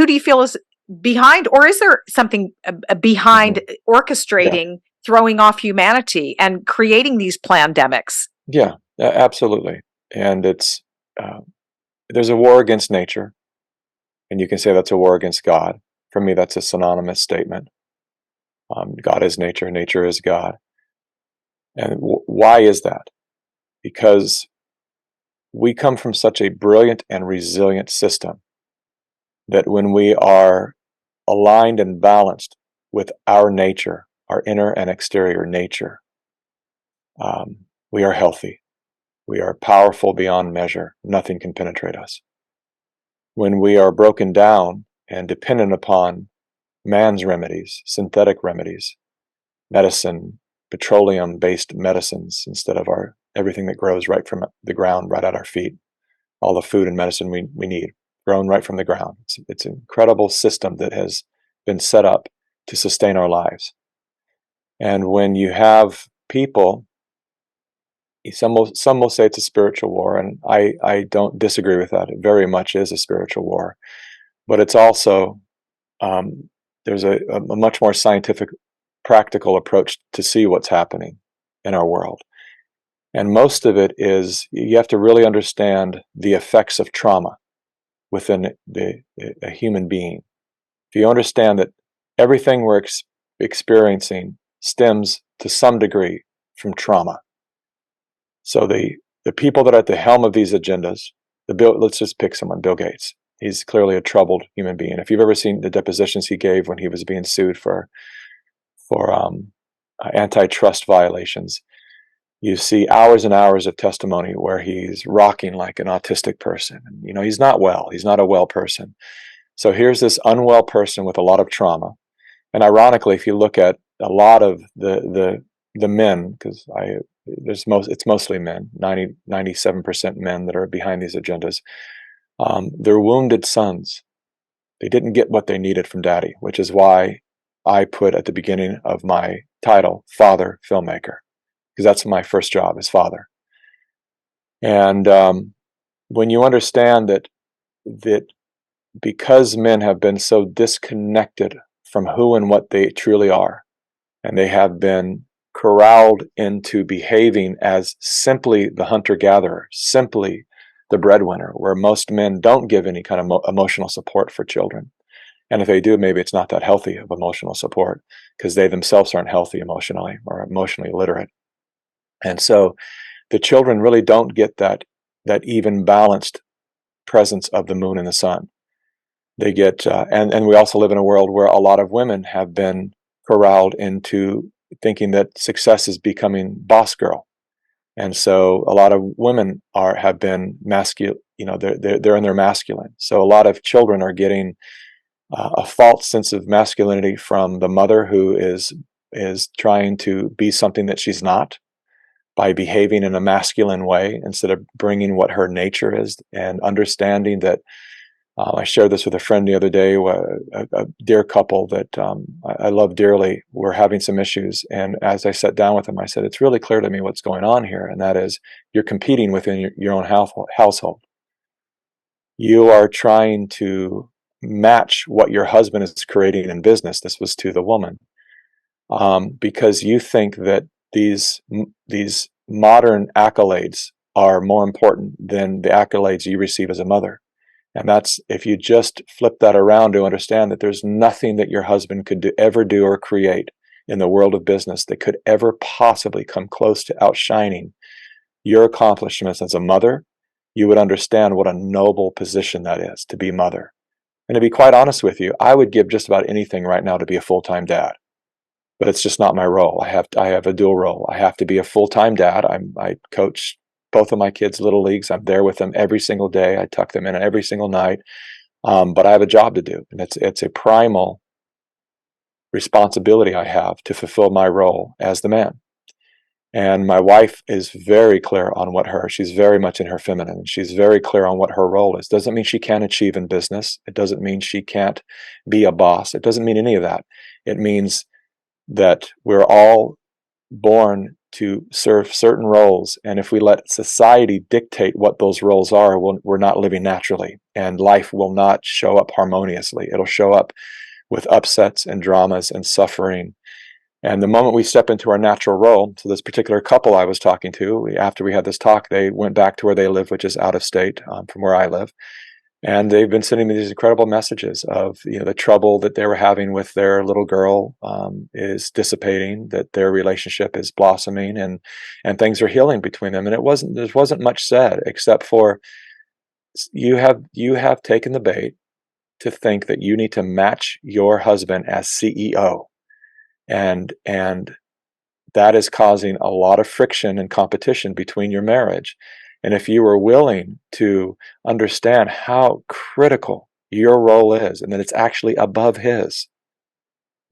who do you feel is behind, or is there something behind orchestrating, throwing off humanity and creating these plandemics? Yeah, absolutely. And it's there's a war against nature, and you can say that's a war against God. For me, that's a synonymous statement. God is nature, nature is God. And why is that? Because we come from such a brilliant and resilient system that when we are aligned and balanced with our nature, our inner and exterior nature, we are healthy. We are powerful beyond measure. Nothing can penetrate us. When we are broken down and dependent upon man's remedies, synthetic remedies, medicine, petroleum-based medicines, instead of everything that grows right from the ground, right at our feet, all the food and medicine we need, grown right from the ground. It's an incredible system that has been set up to sustain our lives. And when you have people, some will say it's a spiritual war, and I don't disagree with that. It very much is a spiritual war. But it's also, there's a much more scientific, practical approach to see what's happening in our world. And most of it is, you have to really understand the effects of trauma within a human being. If you understand that everything we're experiencing stems to some degree from trauma. So the people that are at the helm of these agendas, let's just pick someone, Bill Gates. He's clearly a troubled human being. If you've ever seen the depositions he gave when he was being sued for antitrust violations, you see hours and hours of testimony where he's rocking like an autistic person. You know, he's not well. He's not a well person. So here's this unwell person with a lot of trauma. And ironically, if you look at a lot of the men, because it's mostly men, 97% men that are behind these agendas, they're wounded sons. They didn't get what they needed from daddy, which is why I put at the beginning of my title, Father Filmmaker, because that's my first job, is father. And when you understand that because men have been so disconnected from who and what they truly are, and they have been corralled into behaving as simply the hunter-gatherer, simply the breadwinner, where most men don't give any kind of emotional support for children. And if they do, maybe it's not that healthy of emotional support, because they themselves aren't healthy emotionally or emotionally illiterate. And so the children really don't get that even balanced presence of the moon and the sun. They get, and we also live in a world where a lot of women have been corralled into thinking that success is becoming boss girl. And so a lot of women have been masculine, you know, they're in their masculine. So a lot of children are getting a false sense of masculinity from the mother, who is trying to be something that she's not, by behaving in a masculine way instead of bringing what her nature is, and understanding that. I shared this with a friend the other day, a dear couple that I love dearly. We're having some issues, and as I sat down with them, I said, it's really clear to me what's going on here, and that is, you're competing within your own household. You are trying to match what your husband is creating in business. This was to the woman, because you think that these modern accolades are more important than the accolades you receive as a mother. And that's, if you just flip that around to understand that there's nothing that your husband could ever do or create in the world of business that could ever possibly come close to outshining your accomplishments as a mother, you would understand what a noble position that is, to be mother. And to be quite honest with you, I would give just about anything right now to be a full-time dad. But it's just not my role. I have a dual role. I have to be a full-time dad. I coach both of my kids' little leagues. I'm there with them every single day. I tuck them in every single night. But I have a job to do, and it's a primal responsibility I have to fulfill my role as the man. And my wife is very clear on she's very much in her feminine. She's very clear on what her role is. Doesn't mean she can't achieve in business. It doesn't mean she can't be a boss. It doesn't mean any of that. It means that we're all born to serve certain roles. And if we let society dictate what those roles are, we're not living naturally, and life will not show up harmoniously. It'll show up with upsets and dramas and suffering. And the moment we step into our natural role, so this particular couple I was talking to, after we had this talk, they went back to where they live, which is out of state from where I live. And they've been sending me these incredible messages of, the trouble that they were having with their little girl is dissipating, that their relationship is blossoming, and things are healing between them. And there wasn't much said except for you have taken the bait to think that you need to match your husband as CEO, and that is causing a lot of friction and competition between your marriage. And if you were willing to understand how critical your role is, and that it's actually above his,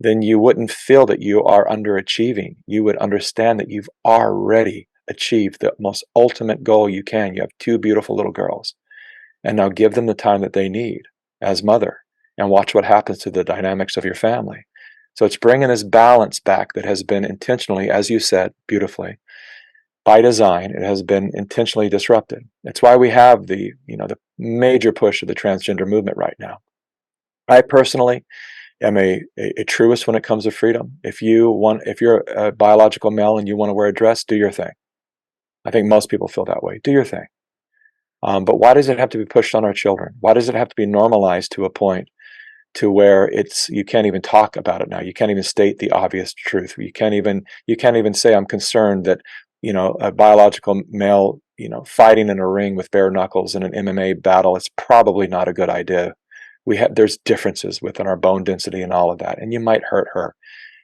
then you wouldn't feel that you are underachieving. You would understand that you've already achieved the most ultimate goal you can. You have two beautiful little girls, and now give them the time that they need as mother, and watch what happens to the dynamics of your family. So it's bringing this balance back that has been intentionally, as you said beautifully, by design, it has been intentionally disrupted. It's why we have the major push of the transgender movement right now. I personally am a truist when it comes to freedom. If you're a biological male and you want to wear a dress, do your thing. I think most people feel that way. Do your thing. But why does it have to be pushed on our children? Why does it have to be normalized to a point to where you can't even talk about it now? You can't even state the obvious truth. You can't even say, I'm concerned that a biological male, fighting in a ring with bare knuckles in an MMA battle, it's probably not a good idea. There's differences within our bone density and all of that, and you might hurt her.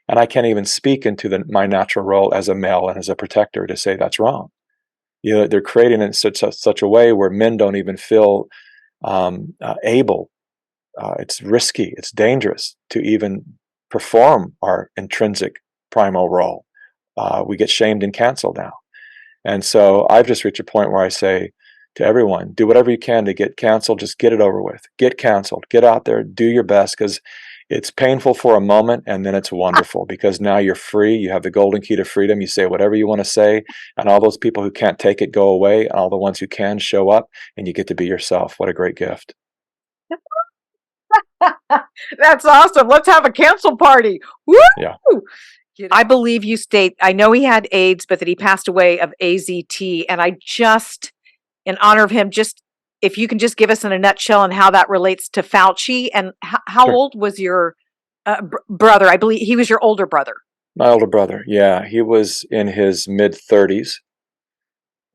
And I can't even speak into my natural role as a male and as a protector to say that's wrong. They're creating it in such a way where men don't even feel able. It's risky, it's dangerous to even perform our intrinsic primal role. We get shamed and canceled now. And so I've just reached a point where I say to everyone, do whatever you can to get canceled. Just get it over with. Get canceled. Get out there. Do your best, because it's painful for a moment, and then it's wonderful because now you're free. You have the golden key to freedom. You say whatever you want to say, and all those people who can't take it go away, and all the ones who can show up, and you get to be yourself. What a great gift. That's awesome. Let's have a cancel party. Woo! Yeah. I believe you state, I know he had AIDS, but that he passed away of AZT. And I just, in honor of him, if you can just give us in a nutshell on how that relates to Fauci, and how Sure. old was your brother? I believe he was your older brother. My older brother. Yeah. He was in his mid-30s,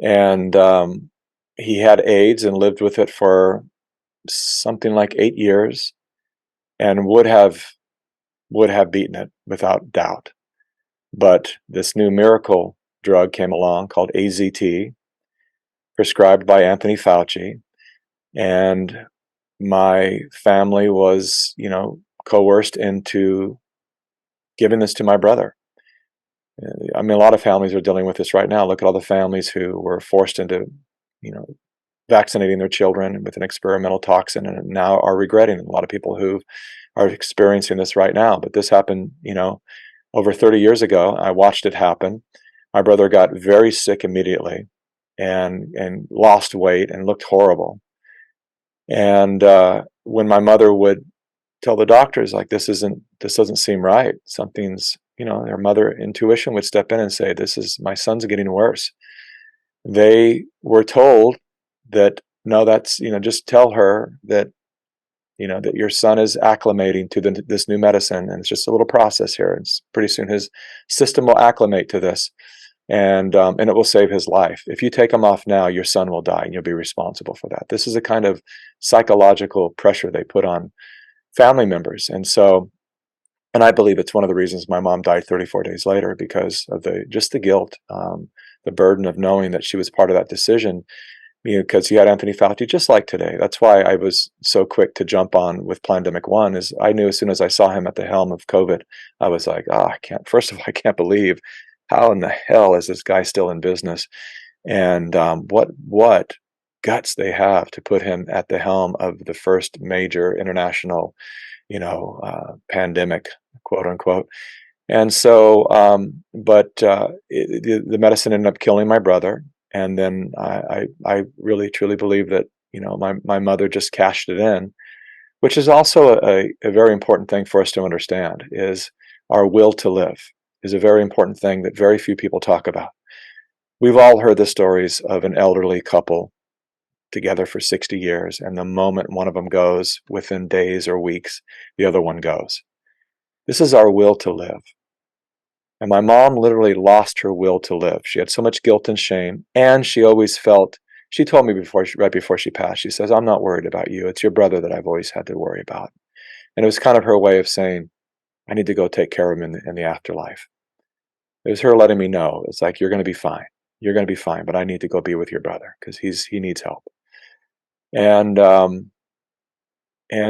and he had AIDS and lived with it for something like 8 years, and would have beaten it without doubt. But this new miracle drug came along called AZT, prescribed by Anthony Fauci, and my family was, coerced into giving this to my brother. I mean, a lot of families are dealing with this right now. Look at all the families who were forced into, vaccinating their children with an experimental toxin, and now are regretting. A lot of people who are experiencing this right now. But this happened, over 30 years ago. I watched it happen. My brother got very sick immediately, and lost weight and looked horrible. And when my mother would tell the doctors, like, this doesn't seem right, something's, their mother intuition would step in and say, my son's getting worse. They were told that, no, that's, just tell her that, that your son is acclimating to this new medicine, and it's just a little process here. It's pretty soon his system will acclimate to this, and it will save his life. If you take him off now, your son will die, and you'll be responsible for that. This is a kind of psychological pressure they put on family members. And I believe it's one of the reasons my mom died 34 days later, because of the guilt, the burden of knowing that she was part of that decision. Because you had Anthony Fauci just like today. That's why I was so quick to jump on with Plandemic 1, is I knew as soon as I saw him at the helm of COVID, I was like, first of all, I can't believe, how in the hell is this guy still in business? And what guts they have to put him at the helm of the first major international, pandemic, quote unquote. And so, the medicine ended up killing my brother. And then I really truly believe that, my mother just cashed it in, which is also a very important thing for us to understand, is our will to live is a very important thing that very few people talk about. We've all heard the stories of an elderly couple together for 60 years, and the moment one of them goes, within days or weeks, the other one goes. This is our will to live. And my mom literally lost her will to live. She had so much guilt and shame, and she always felt, she told me right before she passed, she says, "I'm not worried about you. It's your brother that I've always had to worry about." And it was kind of her way of saying, I need to go take care of him in the afterlife. It was her letting me know, it's like, you're going to be fine. You're going to be fine, but I need to go be with your brother because he needs help. And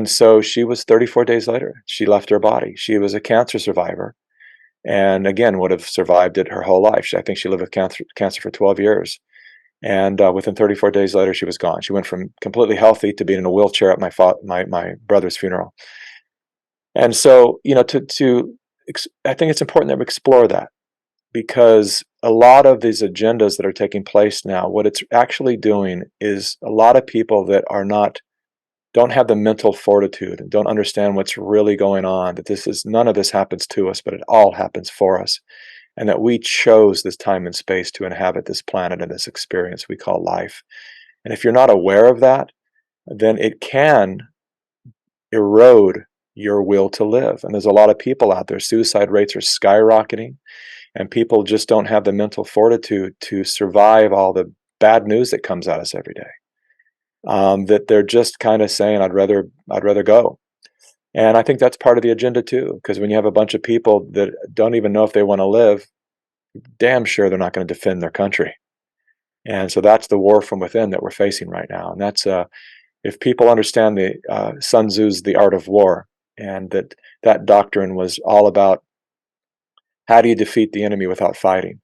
so she was 34 days later. She left her body. She was a cancer survivor, and again would have survived it her whole life. I think she lived with cancer for 12 years. And within 34 days later, she was gone. She went from completely healthy to being in a wheelchair at my brother's funeral. And so, I think it's important that we explore that, because a lot of these agendas that are taking place now, what it's actually doing is a lot of people that don't have the mental fortitude and don't understand what's really going on, that none of this happens to us, but it all happens for us. And that we chose this time and space to inhabit this planet and this experience we call life. And if you're not aware of that, then it can erode your will to live. And there's a lot of people out there, suicide rates are skyrocketing, and people just don't have the mental fortitude to survive all the bad news that comes at us every day. That they're just kind of saying, I'd rather go. And I think that's part of the agenda too, because when you have a bunch of people that don't even know if they want to live, damn sure they're not going to defend their country. And so that's the war from within that we're facing right now. And that's if people understand the Sun Tzu's The Art of War, and that doctrine was all about how do you defeat the enemy without fighting.